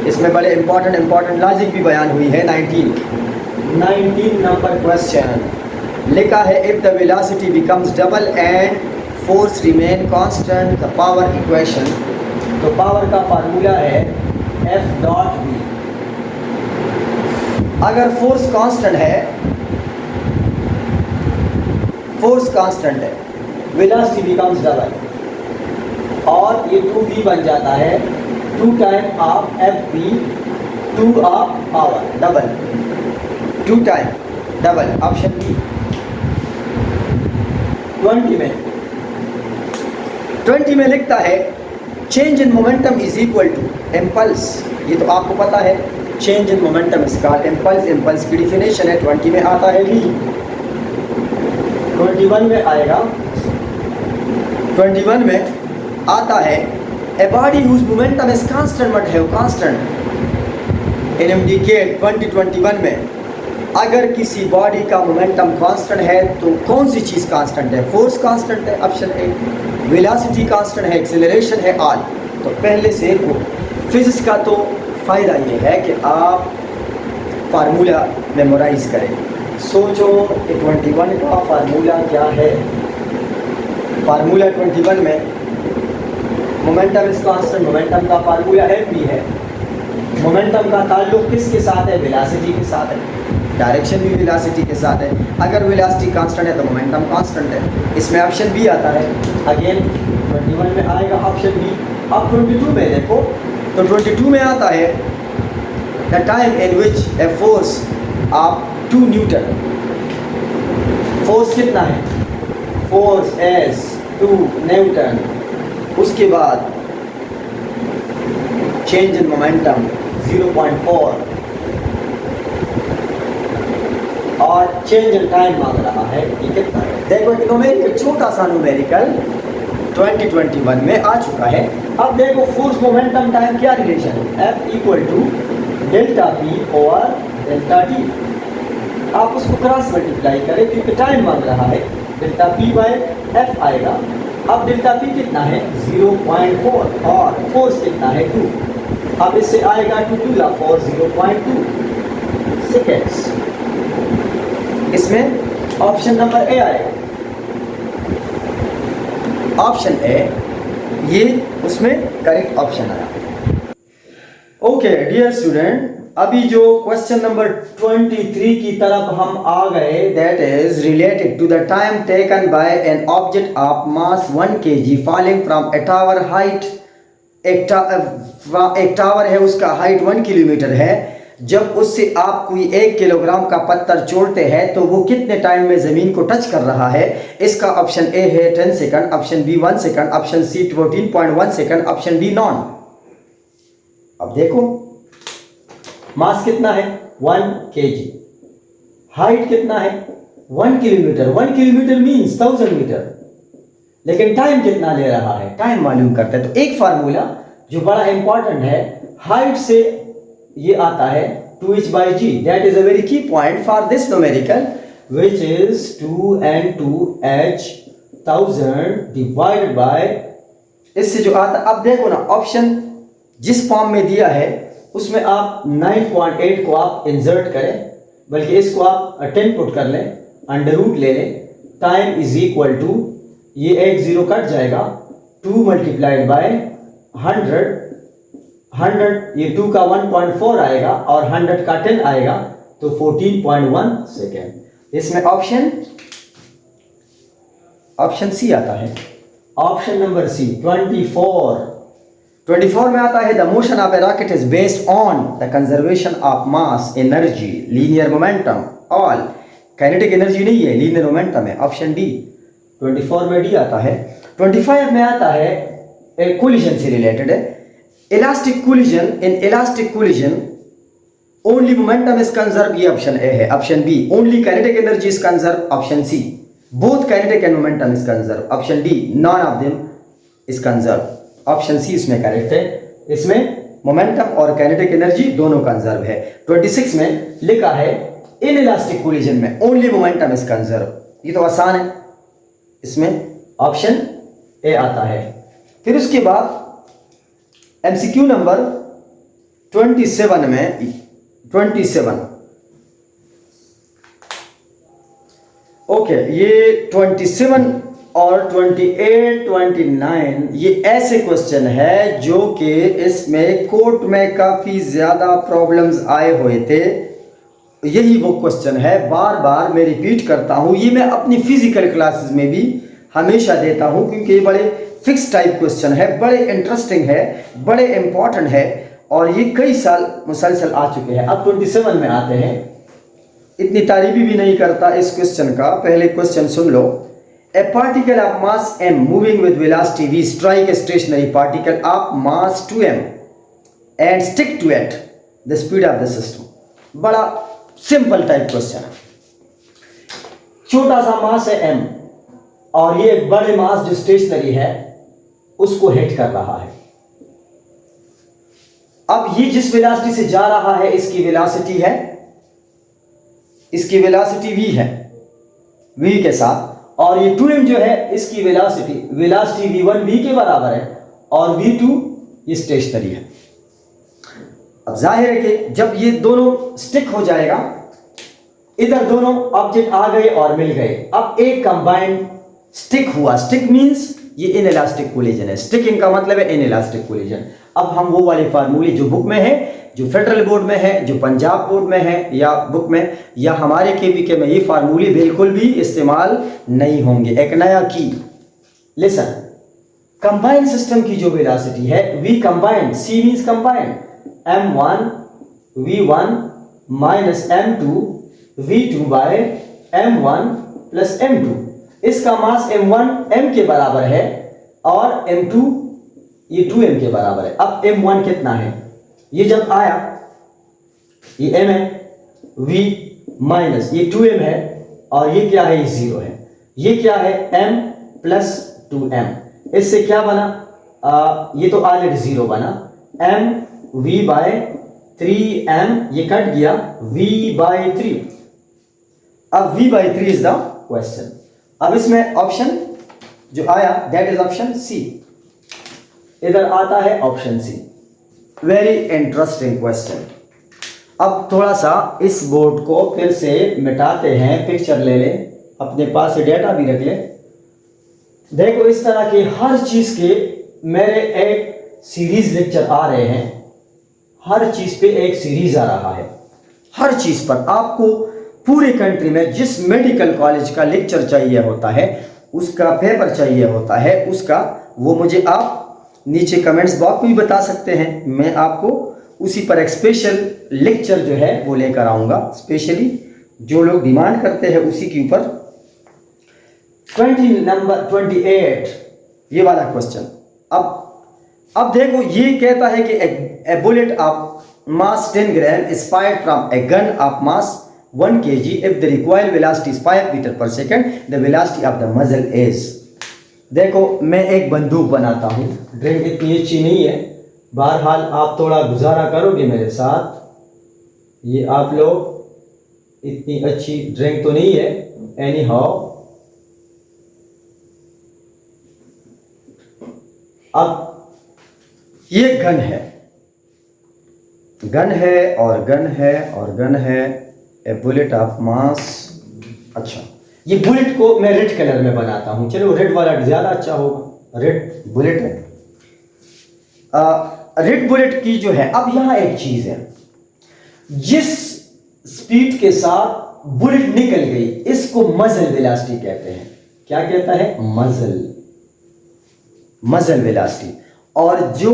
इसमें बड़े important logic भी बयान हुई है। 19 नंबर क्वेश्चन लिखा है, if the velocity becomes double and force remain constant the power equation. तो पावर का फार्मूला है F डॉट V। अगर फोर्स कांस्टेंट है, वेलोसिटी बिकम्स डबल और ये 2V बन जाता है 2 time of FV 2 of power double 2 time double. Option B 20 में लिखता है change in momentum is equal to impulse. ये तो आपको पता है, change in momentum is called impulse. Impulse की डिफिनेशन है 20 में आता है V। 21 में आएगा, 21 में आता है a body whose momentum is constant but have constant in indicate 2021 में अगर किसी बॉडी का मोमेंटम कांस्टेंट है तो कौन सी चीज़ कांस्टेंट है? फोर्स कांस्टेंट है, ऑप्शन ए। वेलोसिटी कांस्टेंट है, एक्सेलरेशन है, ऑल। तो पहले से वो फिजिक्स का तो फ़ायदा ये है कि आप फार्मूला मेमोराइज करें। सोचो कि 21 का फार्मूला क्या है। फार्मूला 21 में मोमेंटम इज कांस्टेंट, मोमेंटम का फार्मूला है P है। मोमेंटम का ताल्लुक किसके साथ है? वेलोसिटी के साथ है। डायरेक्शन भी वेलोसिटी के साथ है। अगर वेलोसिटी कांस्टेंट है तो मोमेंटम कांस्टेंट है। इसमें ऑप्शन बी आता है। अगेन 21 में आएगा ऑप्शन बी। अब 22 में देखो तो 22 में आता है the time in which a force of 2 Newton. Force कितना है? Force S 2 Newton. उसके बाद चेंज इन मोमेंटम 0.4 और चेंज इन टाइम मांग रहा है। ये कितना है? देखो न्यूमेरिकल, छोटा सा न्यूमेरिकल 2021 में आ चुका है। अब देखो फोर्स मोमेंटम टाइम क्या रिलेशन है? F equal to delta P और डेल्टा T। आप उसको क्रॉस मल्टीप्लाई करें क्योंकि टाइम मांग रहा है। डेल्टा P बाय F आएगा। अब डेल्टा P कितना है? 0.4 और फोर्स कितना है? 2। अब इससे आएगा 2 2 ला 4 0.2 सेकेंड्स। इसमें ऑप्शन नंबर ए आएगा। ऑप्शन ए ये उसमें करेक्ट ऑप्शन आया। ओके डियर स्टूडेंट, अभी जो क्वेश्चन नंबर 23 की तरफ हम आ गए, that is related to the time taken by an object of mass 1 kg falling from a tower height. एक टावर है, उसका हाइट 1 किलोमीटर है। जब उससे आप कोई 1 किलोग्राम का पत्थर छोड़ते हैं तो वो कितने टाइम में ज़मीन को टच कर रहा है? इसका ऑप्शन ए है 10 second, option B 1 second, option C 14.1 second, option D none. अब देखो मास कितना है? 1 kg। हाइट कितना है? 1 किलोमीटर। 1 kilometre means 1000 metre. लेकिन टाइम कितना ले रहा है? टाइम मालूम करते हैं। तो एक फार्मूला जो बड़ा इंपॉर्टेंट है, हाइट से ये आता है 2h/g। That is a very key point for this numerical which is 2n2h 1000 divided by, इससे जो आता। अब देखो ना, ऑप्शन जिस फॉर्म में दिया है उसमें आप 9.8 को आप इंसर्ट करें, बल्कि इसको आप 10 पुट कर लें, अंडर रूट ले लें। टाइम इज इक्वल टू, ये 1 0 कट जाएगा, 2 मल्टीप्लाइड बाय 100, ये 2 का 1.4 आएगा और 100 का 10 आएगा, तो 14.1 सेकेंड। इसमें ऑप्शन सी आता है। ऑप्शन नंबर सी 24 में आता है the motion of A rocket is based on the conservation of mass, energy, linear momentum, all. Kinetic energy नहीं है, लीनियर मोमेंटम है, ऑप्शन डी। 24 में डी आता है। 25 में आता है कोलिजन से रिलेटेड है। Elastic collision, inelastic collision only momentum is conserve, ये ऑप्शन ए है। Option B only kinetic energy is conserve, option C both kinetic and momentum is conserve, option D none of them is conserve, option C इसमें correct है। इसमें momentum और kinetic energy दोनों conserve है। 26 में लिखा है इन इलास्टिक कोलिजन में ओनली मोमेंटम इज कंजर्व। ये तो आसान है, इसमें ऑप्शन ए आता है। फिर उसके बाद MCQ नंबर 27 में 27 ओके, ये 27 और 28, 29 ये ऐसे क्वेश्चन है जो कि इसमें कोर्ट में काफ़ी ज़्यादा प्रॉब्लम्स आए हुए थे। यही वो क्वेश्चन है, बार बार मैं रिपीट करता हूँ, ये मैं अपनी फिजिकल क्लासेस में भी हमेशा देता हूँ क्योंकि ये बड़े फिक्स टाइप क्वेश्चन है, बड़े इंटरेस्टिंग है, बड़े इंपॉर्टेंट है और ये कई साल मुसलसल आ चुके हैं। अब 27 में आते हैं, इतनी तारीफी भी नहीं करता इस क्वेश्चन का। पहले क्वेश्चन सुन लो। A particle of mass m moving with velocity v strike a stationary particle of mass 2m and stick to it the speed of the system. बड़ा सिंपल टाइप क्वेश्चन है। छोटा सा मास है m और ये बड़े मास जो स्टेशनरी है उसको हिट कर रहा है। अब ये जिस वेलोसिटी से जा रहा है इसकी वेलोसिटी है, इसकी वेलोसिटी v है, v के साथ, और ये 2m जो है इसकी वेलोसिटी v1 v के बराबर है और v2 ये स्टेशनरी है। अब जाहिर है कि जब ये दोनों स्टिक हो जाएगा, इधर दोनों ऑब्जेक्ट आ गए और मिल गए, अब एक कंबाइंड स्टिक हुआ। स्टिक मींस ये इनइलास्टिक कोलिजन है, स्टिकिंग का मतलब है इनइलास्टिक कोलिजन। अब हम वो वाले फार्मूले जो बुक में है, जो फेडरल बोर्ड में है, जो पंजाब बोर्ड में है या बुक में या हमारे केवीके में, ये फार्मूले बिल्कुल भी इस्तेमाल नहीं होंगे। एक नया की लिसन, कंबाइंड सिस्टम की जो वेलोसिटी है v combined, c means combined, m1 v1 minus m2 v2 by m1 plus m2। इसका मास m1 m के बराबर है और m2 ये 2m के बराबर है। अब m1 कितना है, ये जब आया ये m है, v माइनस ये 2m है और ये क्या है, ये 0 है। ये क्या है, m प्लस 2m। इससे क्या बना, ये तो ऑलरेडी 0 बना, m v बाय 3m, ये कट गया v बाय 3। अब v by 3 is the question. अब इसमें ऑप्शन जो आया दैट इज ऑप्शन सी, इधर आता है option C. Very interesting question. अब थोड़ा सा इस बोर्ड को फिर से मिटाते हैं, पिक्चर ले ले, अपने पास से डेटा भी रख ले। देखो इस तरह के हर चीज के मेरे एक सीरीज लेक्चर आ रहे हैं, हर चीज पे एक सीरीज आ रहा है। हर चीज पर आपको पूरे कंट्री में जिस मेडिकल कॉलेज का लेक्चर चाहिए होता है, उसका पेपर चाहिए होता है, उसका वो मुझे आप नीचे कमेंट्स बॉक्स में भी बता सकते हैं। मैं आपको उसी पर एक स्पेशल लेक्चर जो है वो लेकर आऊँगा, स्पेशली जो लोग डिमांड करते हैं उसी के ऊपर। नंबर 28 ये वाला क्वेश्चन। अब देखो ये कहता है कि a bullet of mass 10 gram is fired from a gun of mass 1 kg if the recoil velocity is 5 meter per second, the velocity of the muzzle is। देखो मैं एक बंदूक बनाता हूँ, ड्रिंक इतनी अच्छी नहीं है, बहरहाल आप थोड़ा गुजारा करोगे मेरे साथ। ये आप लोग इतनी अच्छी ड्रिंक तो नहीं है, एनी हाउ। अब ये गन है, गन है और गन है और गन है, ए बुलेट ऑफ मास। अच्छा ये बुलेट को मैं रेड कलर में बनाता हूं, चलो रेड वाला ज्यादा अच्छा होगा, रेड बुलेट है। रेड बुलेट की जो है, अब यहां एक चीज है, जिस स्पीड के साथ बुलेट निकल गई इसको मजल वेलोसिटी कहते हैं। क्या कहता है, मजल वेलोसिटी। और जो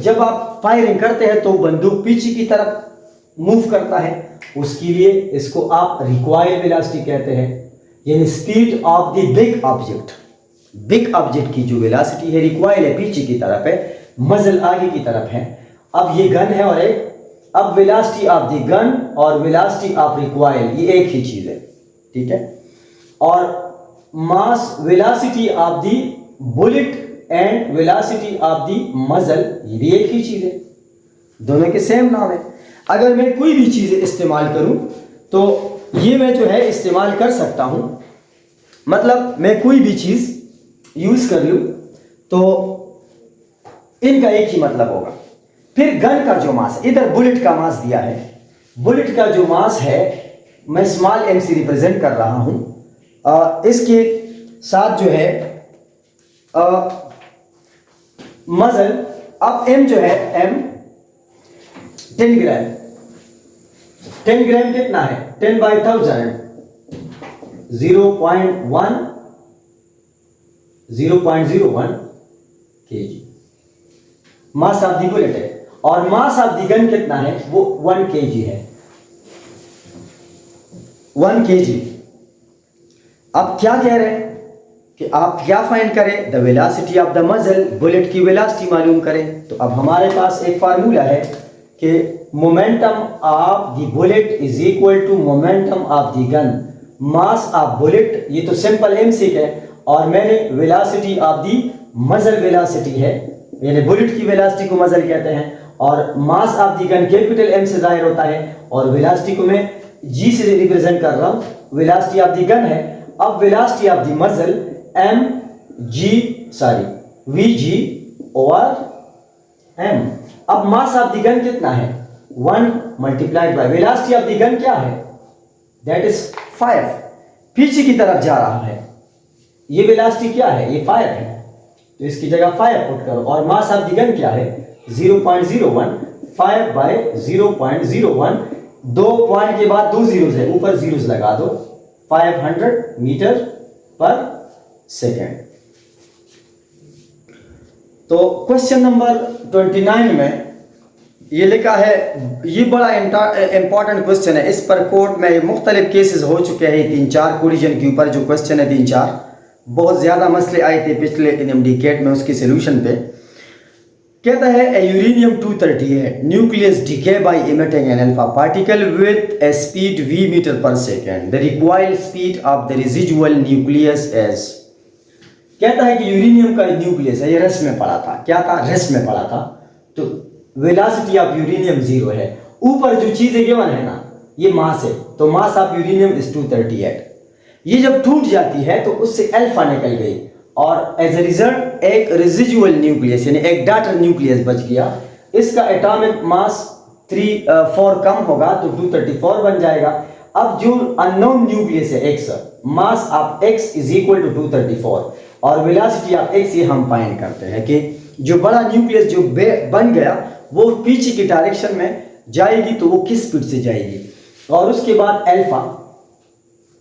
जब आप फायरिंग करते हैं तो बंदूक पीछे की तरफ मूव करता है, उसके लिए इसको आप रिकॉइल वेलोसिटी कहते हैं, यानी speed of the big object. Big object की जो वेलोसिटी है, रिकॉइल है पीछे की तरफ है, मजल आगे की तरफ है। अब ये गन है और एक, अब वेलोसिटी ऑफ द गन और वेलोसिटी ऑफ रिकॉइल ये एक ही चीज है, ठीक है। और mass velocity of the bullet and velocity of the muzzle ये भी एक ही चीज है, दोनों के सेम नाम है। अगर मैं कोई भी चीज़ इस्तेमाल करूं तो ये मैं जो है इस्तेमाल कर सकता हूं, मतलब मैं कोई भी चीज़ यूज़ कर लूं तो इनका एक ही मतलब होगा। फिर गन का जो मास, इधर बुलेट का मास दिया है, बुलेट का जो मास है मैं स्मॉल m से रिप्रेजेंट कर रहा हूं। इसके साथ जो है मजल, अब m जो है m 10 ग्राम, 10 ग्राम कितना है 10/1000, 0.01 kg mass of the bullet है, और मास ऑफ दी गन कितना है वो 1 kg है, 1 kg। अब क्या कह रहे हैं कि आप क्या फाइंड करें, द वेलोसिटी ऑफ द मजल, बुलेट की वेलोसिटी मालूम करें। तो अब हमारे पास एक फार्मूला है कि momentum of the bullet is equal to momentum of the gun, mass of bullet, ये तो सिंपल एमसीक है, और मैंने velocity of the muzzle velocity है, यानी बुलेट की वेलोसिटी को मजल कहते हैं, और mass of the gun capital M से जाहिर होता है, और वेलोसिटी को मैं जी से रिप्रेजेंट कर रहा हूं, वेलोसिटी ऑफ द गन है। अब वेलोसिटी ऑफ द मजल वी जी ओवर एम। अब मास ऑफ द गन कितना है 1 multiplied by velocity of the gun क्या है, दैट इज 5, पीछे की तरफ जा रहा है, ये वेलोसिटी क्या है, ये 5 है, तो इसकी जगह 5 पुट करो, और मास ऑफ द गन क्या है 0.01, 5 बाय 0.01, 2 पॉइंट के बाद 2 जीरोस है, ऊपर जीरोस लगा दो, 500 मीटर पर सेकेंड। तो क्वेश्चन नंबर 29 में ये लिखा है, ये बड़ा इंपॉर्टेंट क्वेश्चन है, इस पर कोर्ट में मुख्तलिफ केसेस हो चुके हैं 3-4 कोलिजन के ऊपर, जो क्वेश्चन है 3-4 बहुत ज़्यादा मसले आए थे पिछले इनएमडीकेट में, उसके सोल्यूशन पे कहता है a uranium 238 nucleus decay by emitting an alpha particle with a speed v metre per second, the required speed of the residual nucleus is. कहता है कि यूरेनियम का न्यूक्लियस है, ये रस में पड़ा था, क्या था रस में पड़ा था, तो वेलोसिटी ऑफ यूरेनियम 0 है, ऊपर जो चीजें गिवन है ना ये मास है, तो मास ऑफ यूरेनियम इज 238। ये जब टूट जाती है तो उससे अल्फा निकल गई, और एज ए रिजल्ट एक रेजिडुअल न्यूक्लियस यानी एक डॉटर न्यूक्लियस बच गया, इसका एटॉमिक मास 4 कम होगा तो 234 बन जाएगा। अब जो अननोन न्यूक्लियस है x, mass of x is equal to 234, और वेलोसिटी ऑफ x ये हम फाइंड करते हैं कि जो बड़ा न्यूक्लियस जो बन गया वो पीछे की डायरेक्शन में जाएगी, तो वो किस स्पीड से जाएगी, और उसके बाद अल्फा,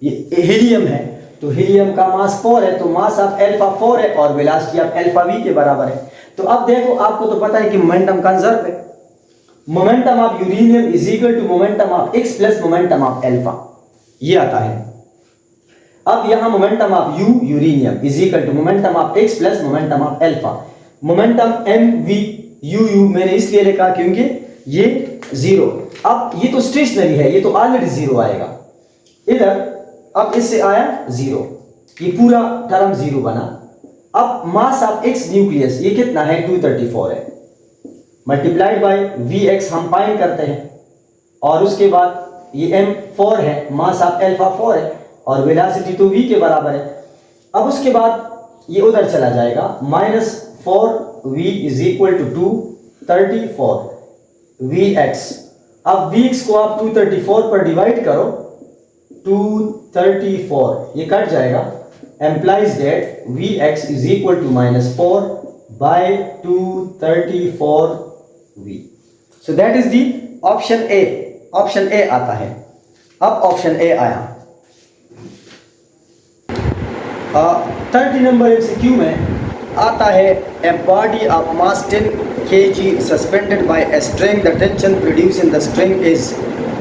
ये हीलियम है, तो हीलियम का मास 4 है, तो मास ऑफ अल्फा 4 है, और वेलोसिटी ऑफ अल्फा v के बराबर है। तो अब देखो, आपको तो पता है कि मोमेंटम कंजर्व है, momentum of uranium is equal to momentum of x plus momentum of alpha, ये आता है। अब यहां momentum of u uranium is equal to momentum of x plus momentum of alpha, momentum mv u मैंने इसलिए लिखा क्योंकि ये 0, अब ये तो स्टेशनरी है, ये तो ऑलरेडी 0 आएगा इधर, अब इससे आया 0, ये पूरा टर्म 0 बना। अब मास ऑफ x न्यूक्लियस ये कितना है 234 है, मल्टीप्लाइड बाय Vx हम फाइंड करते हैं, और उसके बाद ये m4 है, मास ऑफ अल्फा 4 है, और वेलोसिटी तो v के बराबर है। अब उसके बाद ये उधर चला जाएगा, -4v is equal to 234 Vx। अब Vx को आप 234 पर डिवाइड करो, 234 ये कट जाएगा, implies that Vx is equal to -4 by 234v। So that is the option A, option A आता है। अब ऑप्शन ए आया 30 नंबर एमसीक्यू में आता है, a body of mass 10 kg suspended bye a string, the tension produce in the string is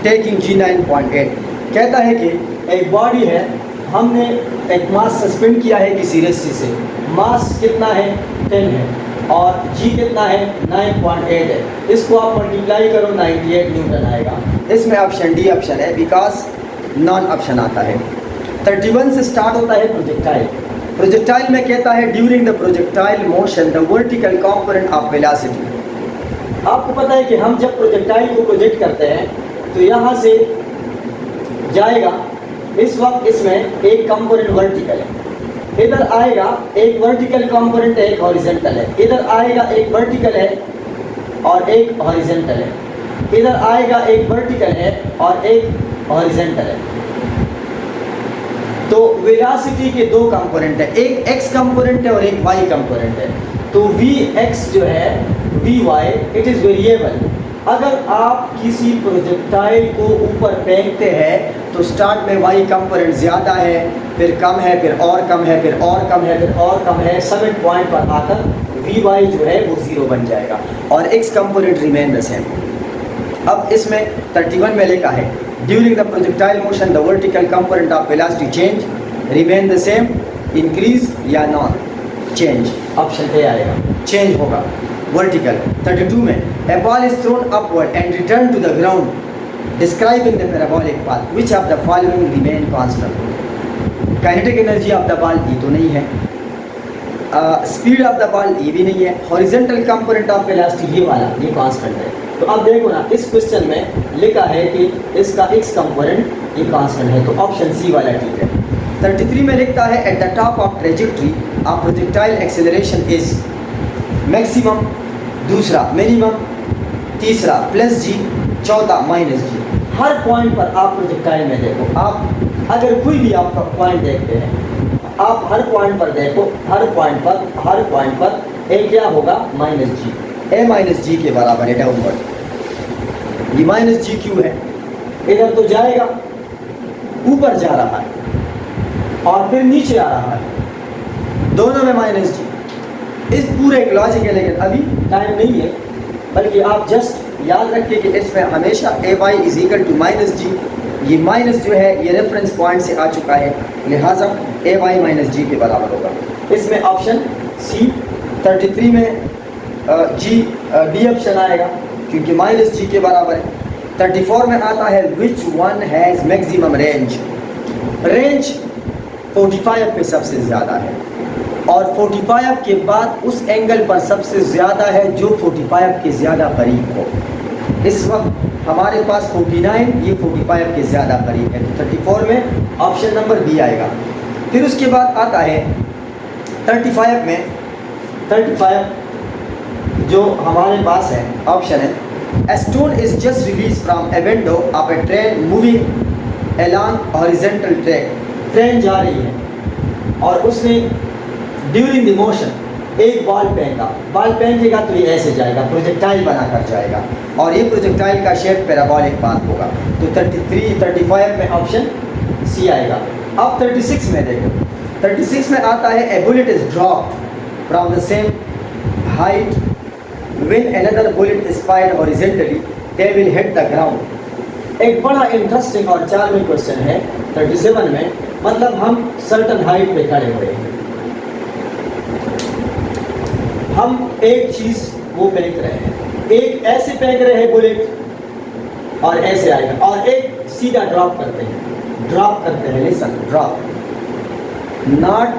taking G9.8। कहता है कि एक बॉडी है, हमने एक मास सस्पेंड किया है किसी रस्सी से, मास कितना है 10 है, और G कितना है 9.8 है, इसको आप मल्टीप्लाई करो 98 न्यूटन आएगा। इसमें ऑप्शन डी ऑप्शन है, बिकॉज नॉन ऑप्शन आता है। 31 से स्टार्ट होता है प्रोजेक्टाइल, प्रोजेक्टाइल में कहता है during the projectile motion the vertical component of velocity. आपको पता है कि हम जब प्रोजेक्टाइल को प्रोजेक्ट करते हैं तो यहाँ से जाएगा, इस वक्त इसमें एक कंपोनेंट वर्टिकल है, इधर आएगा एक वर्टिकल कंपोनेंट है, एक हॉरिजॉन्टल है, इधर आएगा एक वर्टिकल है और एक हॉरिजेंटल है। इधर आएगा एक वर्टिकल है और एक हॉरिजेंटल है। तो वेलोसिटी के दो कंपोनेंट है, एक x कंपोनेंट है और एक y कंपोनेंट है। तो vx जो है vy इट इज़ वेरिएबल। अगर आप किसी प्रोजेक्टाइल को ऊपर फेंकते हैं तो स्टार्ट में y कंपोनेंट ज़्यादा है, फिर कम है, फिर और कम है, फिर और कम है, फिर और कम है, समिट पॉइंट पर आकर vy जो है वो 0 बन जाएगा और x component remain the same. अब इसमें 31 में लिखा है during the projectile motion the vertical component of velocity change remain the same, increase या नॉट चेंज। ऑप्शन ए आएगा, चेंज होगा वर्टिकल। 32 में a ball is thrown upward and returned to the ground describing the parabolic path which of the following remain constant। Kinetic energy of the ball ये तो नहीं है, speed of the ball ये भी नहीं है, हॉरिजॉन्टल कंपोनेंट ऑफ वेलोसिटी ये वाला ये कांस्टेंट है। तो अब देखो ना इस क्वेश्चन में लिखा है कि इसका x कंपोनेंट ये कांस्टेंट है, तो ऑप्शन सी वाला ठीक है। 33 में लिखता है at the top of trajectory of projectile acceleration is maximum, दूसरा मिनिमम, तीसरा प्लस जी, चौथा माइनस जी। हर पॉइंट पर आप प्रोजेक्टाइल में देखो, आप अगर कोई भी आपका पॉइंट देखते हैं, आप हर पॉइंट पर देखो, हर पॉइंट पर ए क्या होगा माइनस जी, ए माइनस जी के बराबर है डाउनवर्ड। ये माइनस जी क्यों है, इधर तो जाएगा, ऊपर जा रहा है और फिर नीचे आ रहा है, दोनों में माइनस जी। इस पूरे एक लॉजिक है, लेकिन अभी टाइम नहीं है, बल्कि आप जस्ट याद रखिए कि इसमें हमेशा A Y is equal to minus G. ये माइनस जो है ये रेफरेंस पॉइंट से आ चुका है, लिहाजा ए वाई माइनस जी के बराबर होगा। इसमें ऑप्शन सी 33 में जी डी ऑप्शन आएगा क्योंकि माइनस जी के बराबर है। 34 में आता है which one has maximum range. Range 45 पे सबसे ज़्यादा है और 45 के बाद उस एंगल पर सबसे ज़्यादा है जो 45 के ज़्यादा करीब हो। इस वक्त हमारे पास 49, ये 45 के ज़्यादा करीब है, तो 34 में ऑप्शन नंबर बी आएगा। फिर उसके बाद आता है 35 में, 35 जो हमारे पास है ऑप्शन है A stone is just released from a window of a train moving along horizontal track। Train जा रही है और उसने ड्यूरिंग द मोशन एक बॉल फेंकेगा तो ये ऐसे जाएगा, प्रोजेक्टाइल बनाकर जाएगा और ये प्रोजेक्टाइल का शेप पैराबोलिक पाथ होगा। तो 35 में ऑप्शन सी आएगा। अब 36 में देखो, 36 में आता है a bullet is dropped from the same height when another bullet is fired horizontally they will hit the ground। एक बड़ा इंटरेस्टिंग और चार्मिंग क्वेश्चन है 37 में, मतलब हम सर्टन हाइट पे खड़े हुए हैं, हम एक चीज वो फेंक रहे हैं, एक ऐसे फेंक रहे हैं बुलेट और ऐसे आएगा और एक सीधा ड्रॉप करते हैं, listen drop, not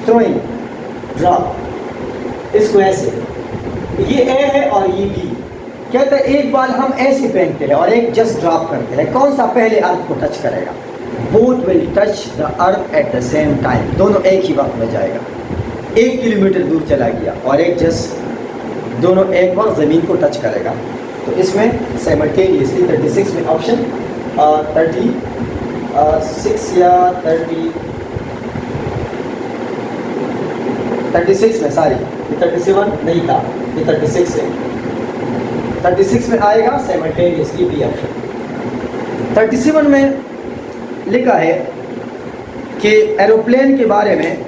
throwing, drop, इसको ऐसे, ये ए है और ये बी। कहते हैं एक बार हम ऐसे फेंकते हैं और एक जस्ट ड्रॉप करते हैं, कौन सा पहले अर्थ को टच करेगा? Both will touch the earth at the same time, दोनों एक ही वक्त में जाएगा। 1 किलोमीटर दूर चला गया और एक जस्ट, दोनों एक बार ज़मीन को टच करेगा। तो इसमें साइमल्टेनियसली 36 में ऑप्शन 36 या 36 में, सॉरी 37 नहीं था, ये 36 है, 36 में आएगा साइमल्टेनियसली बी ऑप्शन। 37 में लिखा है कि एरोप्लेन के बारे में,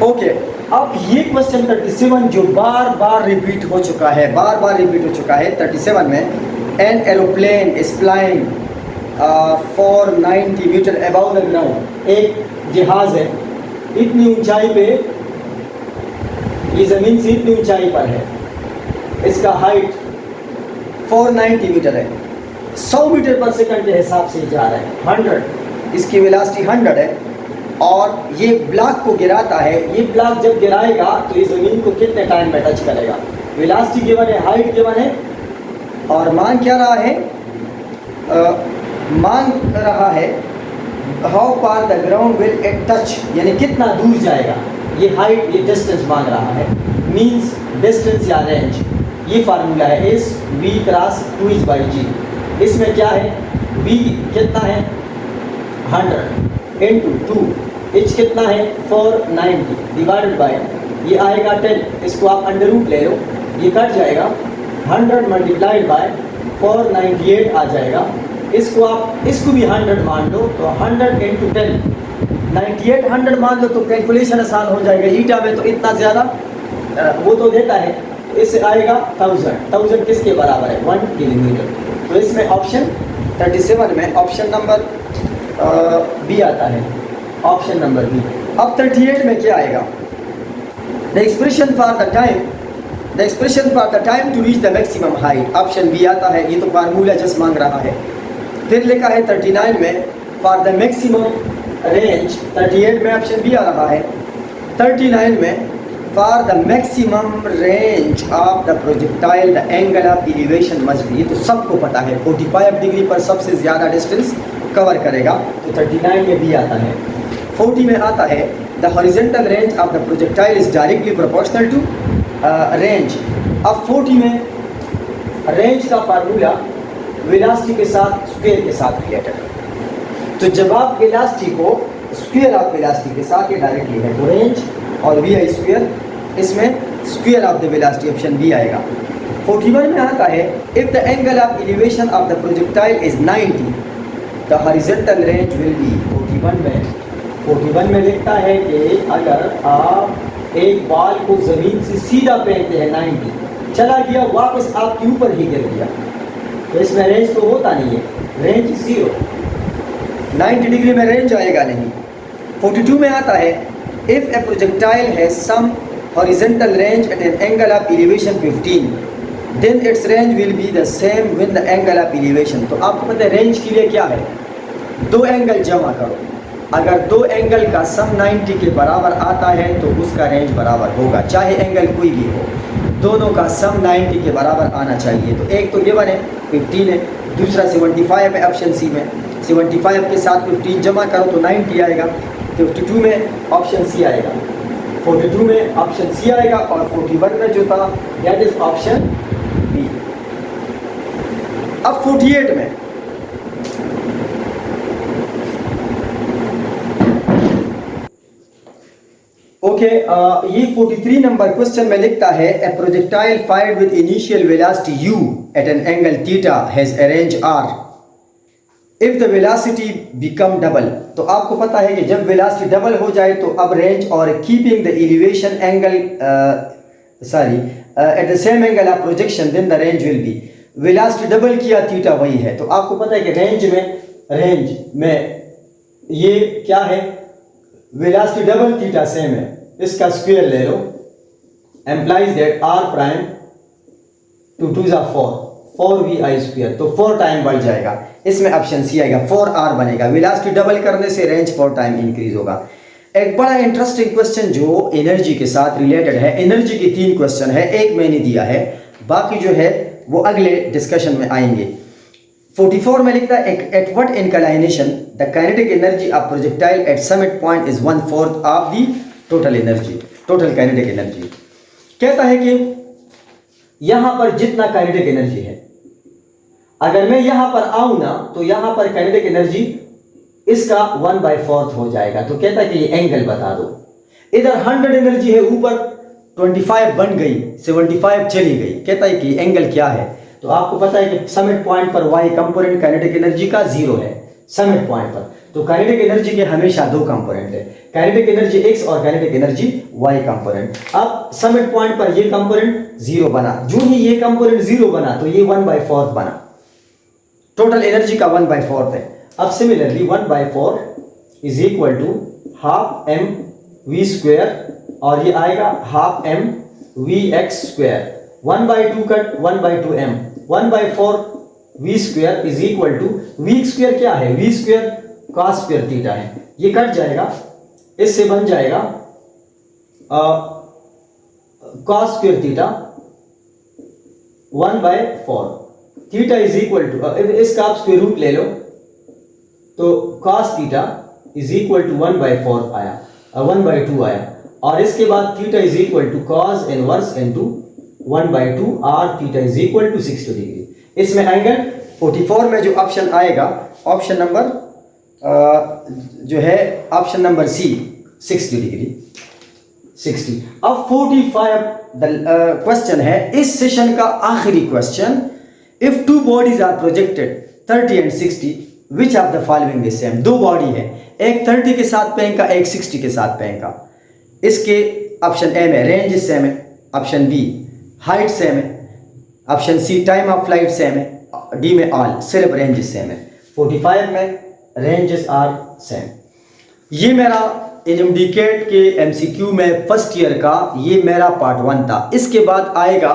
ओके अब ये क्वेश्चन 37 जो बार बार रिपीट हो चुका है, 37 में an aeroplane is flying 490 metre above the ground. एक जहाज है इतनी ऊंचाई पे, ये ज़मीन से इतनी ऊंचाई पर है, इसका हाइट 490 मीटर है, 100 मीटर पर सेकंड के हिसाब से जा रहा है, 100, इसकी वेलोसिटी 100 है और ये ब्लॉक को गिराता है। ये ब्लॉक जब गिराएगा तो ये ज़मीन को कितने टाइम में टच करेगा? वेलोसिटी गिवन है, हाइट गिवन है और मांग क्या रहा है? मांग रहा है how far the ground will it touch, यानी कितना दूर जाएगा। ये हाइट, ये डिस्टेंस मांग रहा है, मीन्स डिस्टेंस या रेंज, ये फार्मूला है एस वी क्रॉस 2h/g। इसमें क्या है, v कितना है 100 इंटू 2, h कितना है 490 डिवाइडेड बाय ये आएगा 10, इसको आप अंडर रूट ले लो, ये कट जाएगा, 100 मल्टीप्लाइड बाय 498 आ जाएगा। इसको आप इसको भी 100 मान लो तो 100 इंटू 10 98 100 मान लो तो कैलकुलेशन आसान हो जाएगा। ईटा में तो इतना ज़्यादा वो तो देता है, तो इससे आएगा 1000 किसके बराबर है 1 किलोमीटर। तो इसमें ऑप्शन 37 में ऑप्शन नंबर बी आता है, ऑप्शन नंबर बी। अब 38 में क्या आएगा, the expression for the time to reach the maximum height, option B आता है। ये तो फार्मूला जस्ट मांग रहा है। फिर लिखा है 39 में फॉर द मैक्सिमम रेंज, 38 में ऑप्शन बी आ रहा है। 39 में for the maximum range of the projectile the angle of elevation must be, ये तो सबको पता है 45 डिग्री पर सबसे ज़्यादा डिस्टेंस कवर करेगा, तो 39 में भी आता है। 40 में आता है the horizontal range of the projectile is directly proportional to range. अब 40 में रेंज का फार्मूला वेलोसिटी के साथ स्क्वायर के साथ रिलेटेड है, तो जब आप वेलोसिटी को स्क्वायर ऑफ वेलोसिटी के साथ ये डायरेक्टली है तो रेंज और वी आई स्क्वायर, इसमें square of the velocity option B आएगा। 41 में आता है if the angle of elevation of the projectile is 90 the horizontal range will be. 41 में लिखता है कि अगर आप एक बॉल को ज़मीन से सीधा फेंकते हैं 90, चला गया वापस आपके ऊपर ही गिर गया, तो इसमें रेंज तो होता नहीं है, रेंज 0, 90 डिग्री में रेंज आएगा नहीं। 42 में आता है if a projectile has some horizontal range at an angle of elevation 15 then its range will be the same with the angle of elevation. तो आपको पता है रेंज के लिए क्या है, दो एंगल जमा करो, अगर दो एंगल का सम 90 के बराबर आता है तो उसका रेंज बराबर होगा, चाहे एंगल कोई भी हो, दोनों का सम 90 के बराबर आना चाहिए। तो एक तो गिवन है 15 है, दूसरा 75 है ऑप्शन सी में, 75 के साथ 15 जमा करो तो 90 आएगा। 52 में ऑप्शन सी आएगा, 42 में ऑप्शन सी आएगा और 41 में जो था दैट इज ऑप्शन बी। अब 48 में ये 43 नंबर क्वेश्चन में लिखता है a projectile fired with initial velocity u at an angle theta has a range r if the velocity become double. तो आपको पता है कि जब वेलोसिटी डबल हो जाए तो अब रेंज और keeping the elevation angle at the same angle of projection then the range will be. Velocity double किया थीटा वही है, तो आपको पता है कि रेंज में ये क्या है, वेलोसिटी डबल थीटा सेम है, इसका स्क्वायर ले लो, implies that r prime to 2 जा 4vi स्क्वायर, तो 4 टाइम बढ़ जाएगा, इसमें ऑप्शन सी आएगा, 4r बनेगा। वेलोसिटी डबल करने से रेंज 4 टाइम इंक्रीज होगा। एक बड़ा इंटरेस्टिंग क्वेश्चन जो एनर्जी के साथ रिलेटेड है, एनर्जी के 3 क्वेश्चन है, एक मैंने दिया है, बाकी जो है वो अगले डिस्कशन में आएंगे। 44 में लिखता है at what inclination the kinetic energy of projectile eight summit point is 1/4 of the total kinetic energy. कहता है कि यहां पर जितना काइनेटिक एनर्जी है, अगर मैं यहां पर आऊं ना तो यहां पर काइनेटिक एनर्जी इसका 1/4 हो जाएगा। तो कहता है कि ये एंगल बता दो, इधर 100 एनर्जी है, ऊपर 25 बन गई, 75 चली गई, कहता है कि एंगल क्या है। तो आपको पता है कि समिट पॉइंट पर y कंपोनेंट काइनेटिक एनर्जी का 0 है समिट पॉइंट पर, तो काइनेटिक एनर्जी के हमेशा 2 कंपोनेंट है, काइनेटिक एनर्जी x और काइनेटिक एनर्जी y कंपोनेंट। अब समिट पॉइंट पर ये कंपोनेंट 0 बना, जो ही ये कंपोनेंट 0 बना तो ये 1/4 बना, टोटल एनर्जी का 1/4 है। अब similarly 1/4 is equal to half m v square और ये आएगा half m v x square, 1/2 cut 1/2 m, 1/4 v square is equal to v square क्या है, v square cos square theta है, ये कट जाएगा, इससे बन जाएगा cos square theta 1/4, theta is equal to, इसका आप स्क्वायर रूट ले लो तो cos theta is equal to 1/4 आया, 1/2 आया। और इसके बाद theta is equal to cos inverse into 1/2 or theta is equal to 60 degree. इसमें एंगल 44 में जो ऑप्शन आएगा, ऑप्शन नंबर जो है ऑप्शन नंबर सी 60 डिग्री 60। अब 45 क्वेश्चन है इस सेशन का आखिरी question. If two bodies are projected 30 and 60 which of the following is same. दो बॉडी है, एक 30 के साथ पेन का, एक 60 के साथ पेन का। इसके ऑप्शन ए में रेंज सेम है, ऑप्शन बी हाइट सेम है, option C time of flight same है, डी में ऑल सिर्फ रेंजेस सेम है। 45 में रेंजेस आर सेम। ये मेरा इनएमडीकेट के एमसीक्यू में फर्स्ट ईयर का ये मेरा पार्ट 1 था। इसके बाद आएगा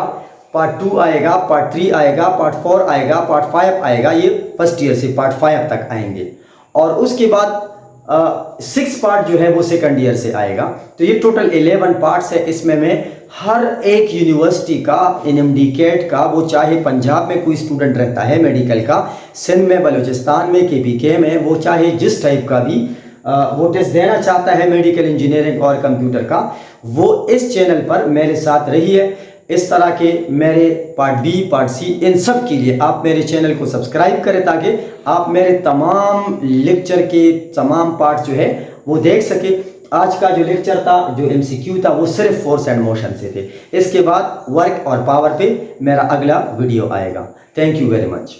पार्ट 2 आएगा, पार्ट 3 आएगा, पार्ट 4 आएगा, पार्ट 5 आएगा। ये फर्स्ट ईयर से पार्ट 5 तक आएंगे और उसके बाद 6 पार्ट जो है वो सेकंड ईयर से आएगा। तो ये टोटल 11 पार्ट्स है। इसमें मैं हर एक यूनिवर्सिटी का इनएमडीकेट का, वो चाहे पंजाब में कोई स्टूडेंट रहता है मेडिकल का, सिंध में, बलूचिस्तान में, केपीके में, वो चाहे जिस टाइप का भी वो टेस्ट देना चाहता है मेडिकल इंजीनियरिंग और कंप्यूटर का, वो इस चैनल पर मेरे साथ रही है। इस तरह के मेरे पार्ट बी, पार्ट सी, इन सब के लिए आप मेरे चैनल को सब्सक्राइब करें ताकि आप मेरे तमाम लेक्चर के तमाम पार्ट जो है वो देख सके। आज का जो लेक्चर था, जो एमसीक्यू था, वो सिर्फ फोर्स एंड मोशन से थे। इसके बाद वर्क और पावर पे मेरा अगला वीडियो आएगा। Thank you very much.